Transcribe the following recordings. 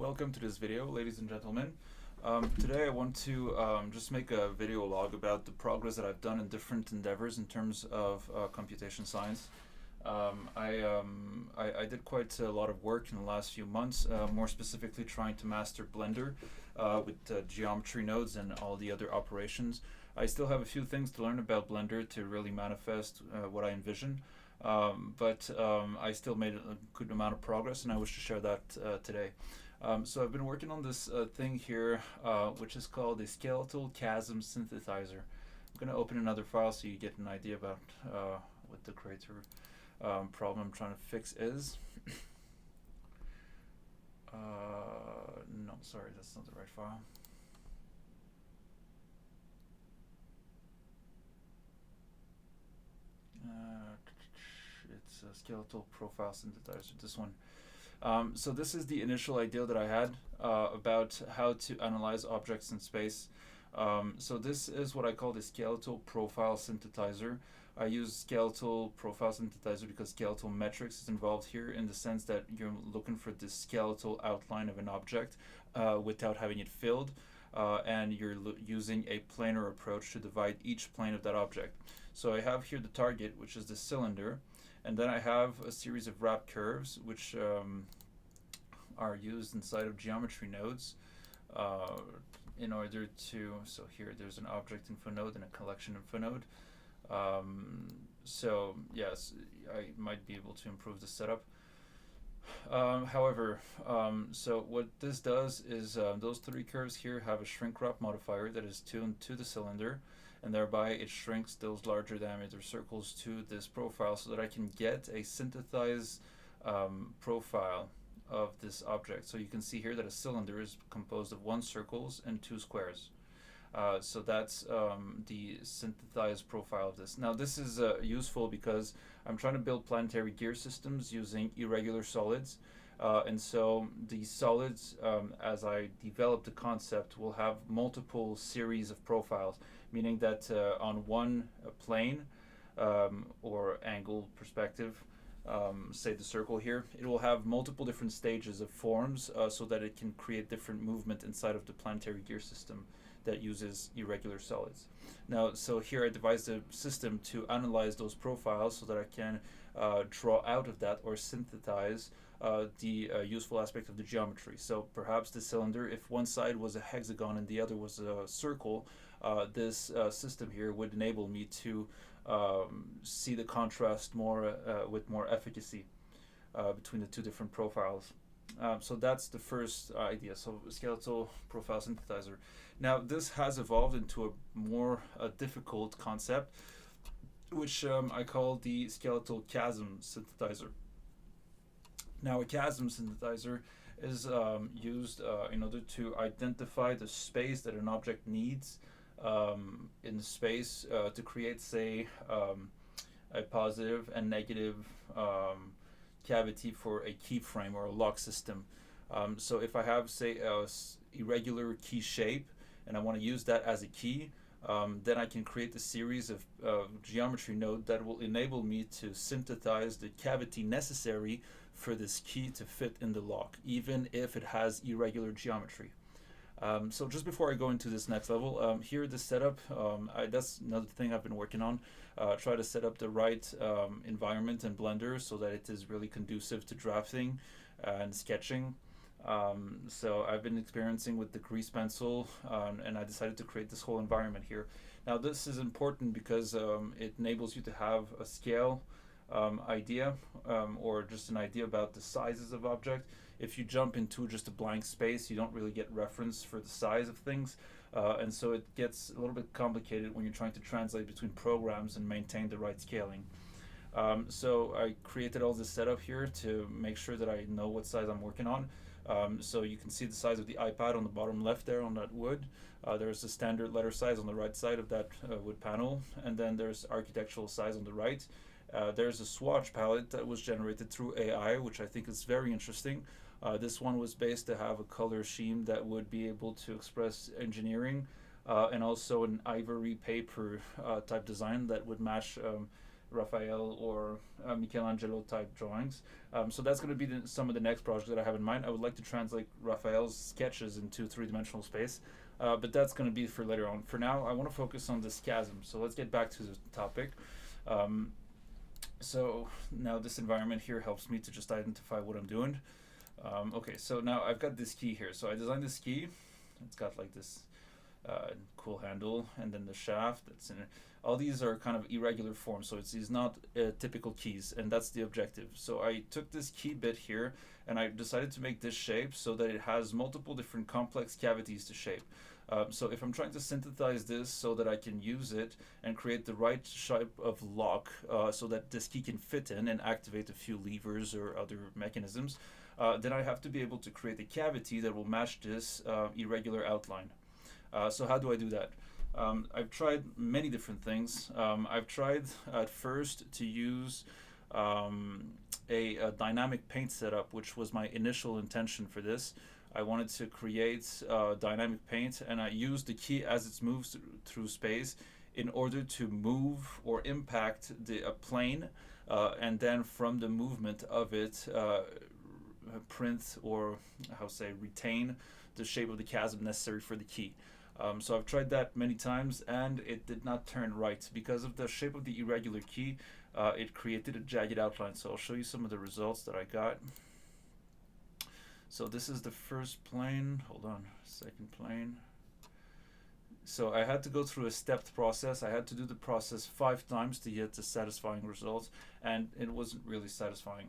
Welcome to this video, ladies and gentlemen. Today I want to just make a video log about the progress that I've done in different endeavors in terms of computation science. I did quite a lot of work in the last few months, more specifically trying to master Blender with geometry nodes and all the other operations. I still have a few things to learn about Blender to really manifest what I envision, but I still made a good amount of progress, and I wish to share that today. So I've been working on this thing here, which is called a skeletal Chasm synthetizer. I'm going to open another file so you get an idea about what the creator problem I'm trying to fix is. No, sorry, that's not the right file. It's a skeletal profile synthetizer, this one. So this is the initial idea that I had about how to analyze objects in space. So this is what I call the skeletal profile synthetizer. I use skeletal profile synthetizer because skeletal metrics is involved here, in the sense that you're looking for the skeletal outline of an object without having it filled, and you're using a planar approach to divide each plane of that object. So I have here the target, which is the cylinder, and then I have a series of wrap curves which are used inside of geometry nodes in order to, so here there's an object info node and a collection info node. So yes, I might be able to improve the setup. However, so what this does is those three curves here have a shrink wrap modifier that is tuned to the cylinder, and thereby it shrinks those larger diameter circles to this profile so that I can get a synthesized profile of this object. So you can see here that a cylinder is composed of 1 circles and 2 squares. So that's the synthesized profile of this. Now this is useful because I'm trying to build planetary gear systems using irregular solids. And so these solids, as I develop the concept, will have multiple series of profiles, meaning that on one plane or angle perspective, say the circle here, it will have multiple different stages of forms so that it can create different movement inside of the planetary gear system that uses irregular solids. Now, so here I devised a system to analyze those profiles so that I can draw out of that or synthesize the useful aspect of the geometry. So perhaps the cylinder, if one side was a hexagon and the other was a circle, this system here would enable me to see the contrast more with more efficacy between the two different profiles. So that's the first idea, so skeletal profile synthesizer. Now this has evolved into a more difficult concept, which I call the skeletal chasm synthetizer. Now a chasm synthetizer is used in order to identify the space that an object needs in the space to create, say, a positive and negative cavity for a keyframe or a lock system. So if I have, say, a irregular key shape and I want to use that as a key, then I can create a series of geometry node that will enable me to synthesize the cavity necessary for this key to fit in the lock, even if it has irregular geometry. So just before I go into this next level, here the setup, that's another thing I've been working on. Try to set up the right environment in Blender so that it is really conducive to drafting and sketching. So I've been experiencing with the grease pencil, and I decided to create this whole environment here. Now this is important because it enables you to have a scale idea, or just an idea about the sizes of object. If you jump into just a blank space, you don't really get reference for the size of things, and so it gets a little bit complicated when you're trying to translate between programs and maintain the right scaling. So I created all this setup here to make sure that I know what size I'm working on. So you can see the size of the iPad on the bottom left there on that wood. There's a standard letter size on the right side of that wood panel, and then there's architectural size on the right. There's a swatch palette that was generated through AI, which I think is very interesting. This one was based to have a color scheme that would be able to express engineering, and also an ivory paper type design that would match Raphael or Michelangelo type drawings. So that's going to be some of the next projects that I have in mind. I would like to translate Raphael's sketches into three-dimensional space, but that's going to be for later on. For now, I want to focus on this chasm. So let's get back to the topic. Um, so now this environment here helps me to just identify what I'm doing. Okay, so now I've got this key here. So I designed this key. It's got like this cool handle, and then the shaft that's in it. All these are kind of irregular forms, so it's these not typical keys, and that's the objective. So I took this key bit here, and I decided to make this shape so that it has multiple different complex cavities to shape. So if I'm trying to synthesize this so that I can use it and create the right shape of lock so that this key can fit in and activate a few levers or other mechanisms, then I have to be able to create a cavity that will match this irregular outline. So how do I do that? I've tried many different things. I've tried at first to use a dynamic paint setup, which was my initial intention for this. I wanted to create dynamic paint, and I used the key as it moves through space in order to move or impact the plane, and then from the movement of it, print or retain the shape of the chasm necessary for the key. So I've tried that many times, and it did not turn right because of the shape of the irregular key. It created a jagged outline. So I'll show you some of the results that I got. So this is the first plane. Hold on, second plane. So I had to go through a stepped process. I had to do the process 5 times to get the satisfying results, and it wasn't really satisfying.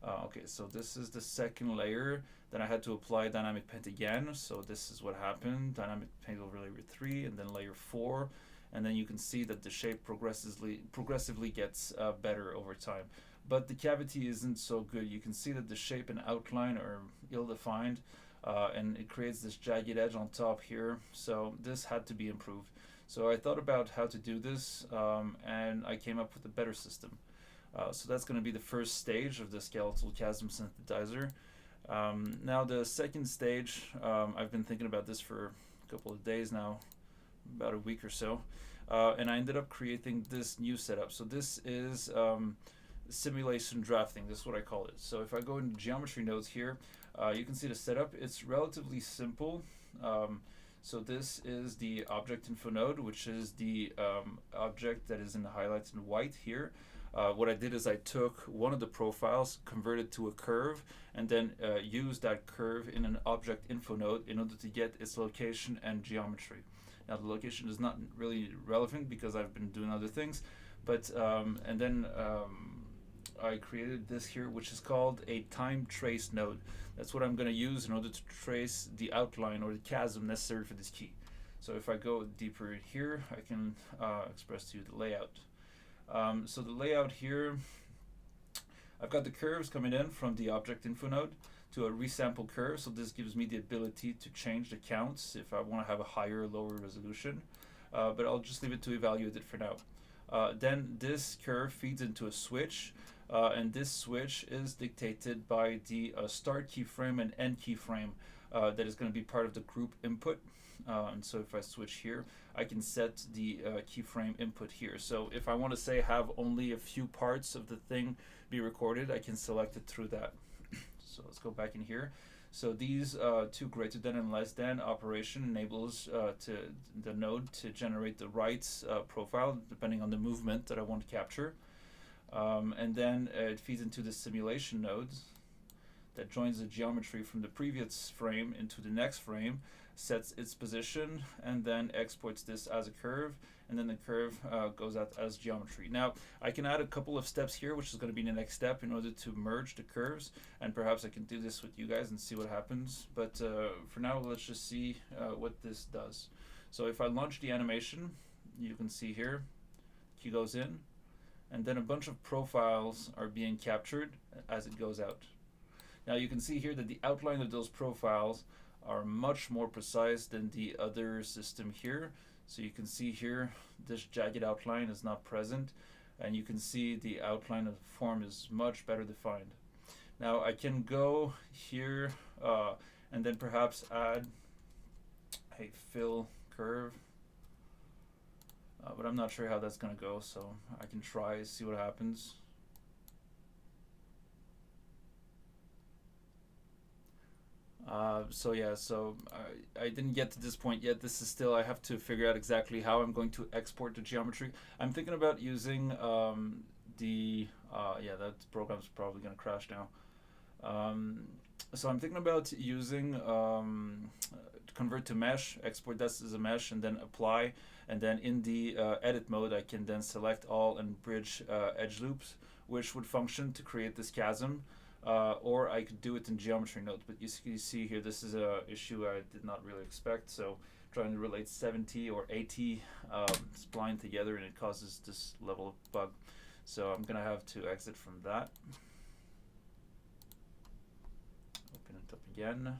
Okay, so this is the second layer. Then I had to apply dynamic paint again. So this is what happened. Dynamic paint over layer 3 and then layer 4. And then you can see that the shape progressively gets better over time. But the cavity isn't so good. You can see that the shape and outline are ill-defined, and it creates this jagged edge on top here. So this had to be improved. So I thought about how to do this, and I came up with a better system. So that's going to be the first stage of the skeletal chasm synthetizer. Now the second stage, I've been thinking about this for a couple of days now, about a week or so, and I ended up creating this new setup. So this is simulation drafting. This is what I call it. So if I go into geometry nodes here, you can see the setup. It's relatively simple. So this is the object info node, which is the object that is in the highlights in white here. What I did is I took one of the profiles, converted to a curve, and then used that curve in an object info node in order to get its location and geometry. Now the location is not really relevant because I've been doing other things, but and then I created this here, which is called a time trace node. That's what I'm going to use in order to trace the outline or the chasm necessary for this key. So if I go deeper here, I can express to you the layout. So the layout here, I've got the curves coming in from the object info node to a resample curve. So this gives me the ability to change the counts if I want to have a higher or lower resolution. But I'll just leave it to evaluate it for now. Then this curve feeds into a switch, and this switch is dictated by the start keyframe and end keyframe that is going to be part of the group input. And so if I switch here, I can set the keyframe input here. So if I want to say have only a few parts of the thing be recorded, I can select it through that. So let's go back in here. So these two greater than and less than operation enables the node to generate the right profile depending on the movement that I want to capture. And then it feeds into the simulation node that joins the geometry from the previous frame into the next frame, sets its position, and then exports this as a curve, and then the curve goes out as geometry. Now I can add a couple of steps here, which is going to be the next step in order to merge the curves, and perhaps I can do this with you guys and see what happens. But for now, let's just see what this does. So if I launch the animation, you can see here, key goes in, and then a bunch of profiles are being captured as it goes out. Now you can see here that the outline of those profiles are much more precise than the other system here. So you can see here this jagged outline is not present, and you can see the outline of the form is much better defined. Now I can go here and then perhaps add a fill curve But I'm not sure how that's gonna go, so I can try, see what happens. So yeah, so I didn't get to this point yet. This is still, I have to figure out exactly how I'm going to export the geometry. I'm thinking about using yeah, that program's probably gonna crash now. Um, so I'm thinking about using convert to mesh, export this as a mesh, and then apply. And then in the edit mode, I can then select all and bridge edge loops, which would function to create this chasm. Or I could do it in geometry node, but you see here, this is a issue I did not really expect. So trying to relate 70 or 80 spline together, and it causes this level of bug. So I'm gonna have to exit from that. Open it up again.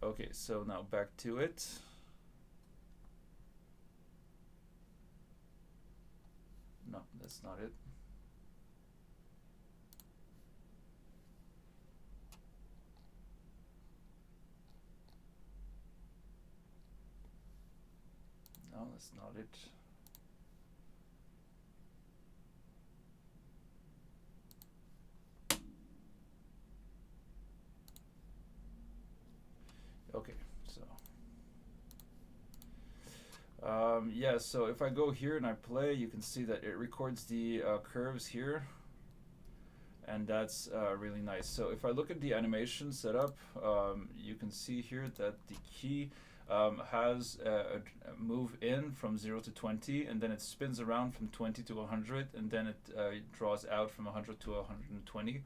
Okay, so now back to it. No, that's not it. No, that's not it. Okay, so yeah, so if I go here and I play, you can see that it records the curves here, and that's really nice. So if I look at the animation setup, you can see here that the key has a move in from 0 to 20, and then it spins around from 20 to 100, and then it draws out from 100 to 120.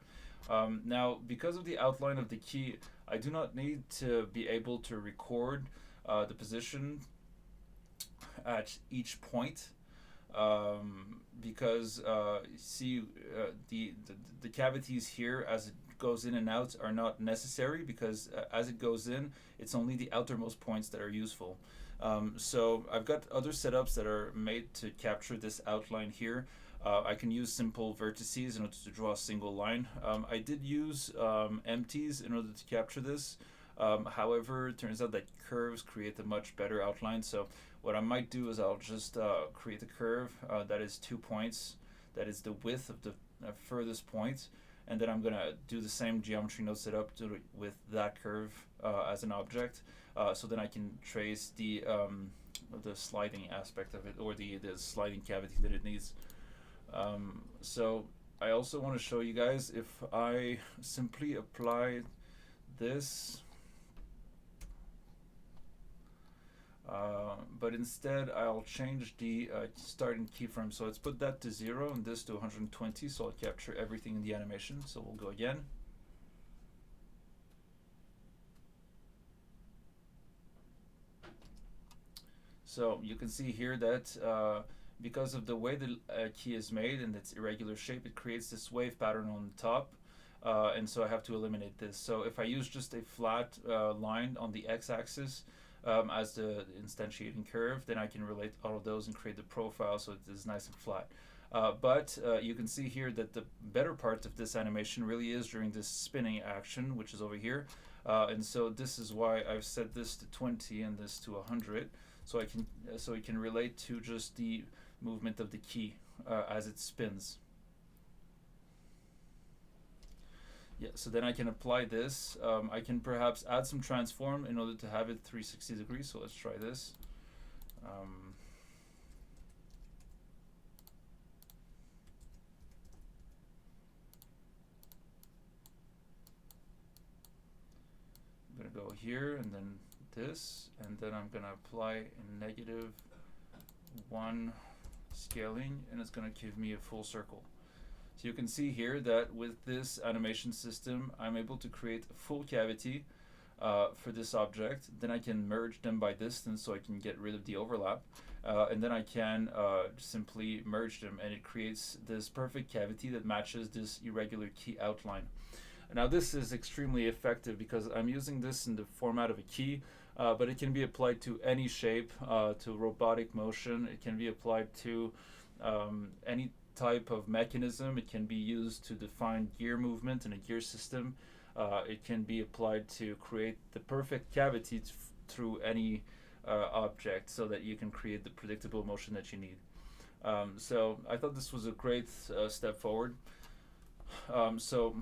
Now, because of the outline of the key, I do not need to be able to record the position at each point, because see, the cavities here as it goes in and out are not necessary, because as it goes in, it's only the outermost points that are useful. So I've got other setups that are made to capture this outline here. I can use simple vertices in order to draw a single line. I did use empties in order to capture this. However, it turns out that curves create a much better outline. So what I might do is I'll just create a curve that is 2 points, that is the width of the furthest point, and then I'm gonna do the same geometry node setup with that curve as an object. So then I can trace the sliding aspect of it, or the sliding cavity that it needs. So I also want to show you guys, if I simply apply this, but instead I'll change the starting keyframe. So let's put that to 0 and this to 120, so I'll capture everything in the animation. So we'll go again. So you can see here that because of the way the key is made and its irregular shape, it creates this wave pattern on the top. And so I have to eliminate this. So if I use just a flat line on the x-axis as the instantiating curve, then I can relate all of those and create the profile so it is nice and flat. But you can see here that the better part of this animation really is during this spinning action, which is over here. And so this is why I've set this to 20 and this to 100, so it can relate to just the movement of the key as it spins. Yeah, so then I can apply this. I can perhaps add some transform in order to have it 360 degrees. So let's try this. I'm gonna go here and then this, and then I'm gonna apply a -1 scaling, and it's gonna give me a full circle. So you can see here that with this animation system, I'm able to create a full cavity for this object. Then I can merge them by distance, so I can get rid of the overlap. And then I can simply merge them, and it creates this perfect cavity that matches this irregular key outline. Now this is extremely effective because I'm using this in the format of a key, but it can be applied to any shape, to robotic motion. It can be applied to any type of mechanism. It can be used to define gear movement in a gear system. It can be applied to create the perfect cavity through any object so that you can create the predictable motion that you need. So I thought this was a great step forward. So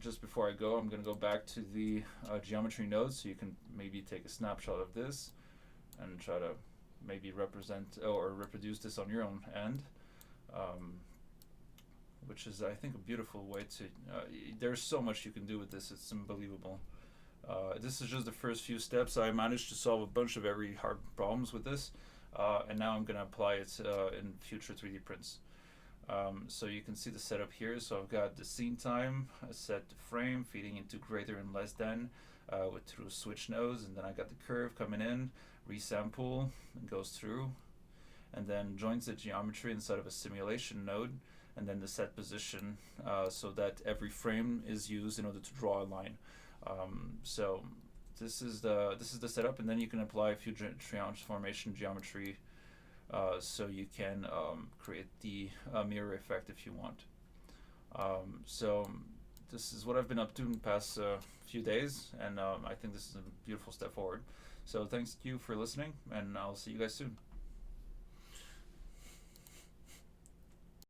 just before I go, I'm going to go back to the geometry node so you can maybe take a snapshot of this and try to maybe represent or reproduce this on your own end, um, which is, I think, a beautiful way to. There's so much you can do with this; it's unbelievable. This is just the first few steps. I managed to solve a bunch of very hard problems with this, and now I'm going to apply it in future 3D prints. So you can see the setup here. So I've got the scene time set to frame, feeding into greater and less than through switch nodes, and then I got the curve coming in, resample, and goes through, and then joins the geometry inside of a simulation node, and then the set position so that every frame is used in order to draw a line. So this is the setup, and then you can apply a few transformation geometry so you can create the mirror effect if you want. So this is what I've been up to in the past few days, and I think this is a beautiful step forward. So thanks you for listening, and I'll see you guys soon.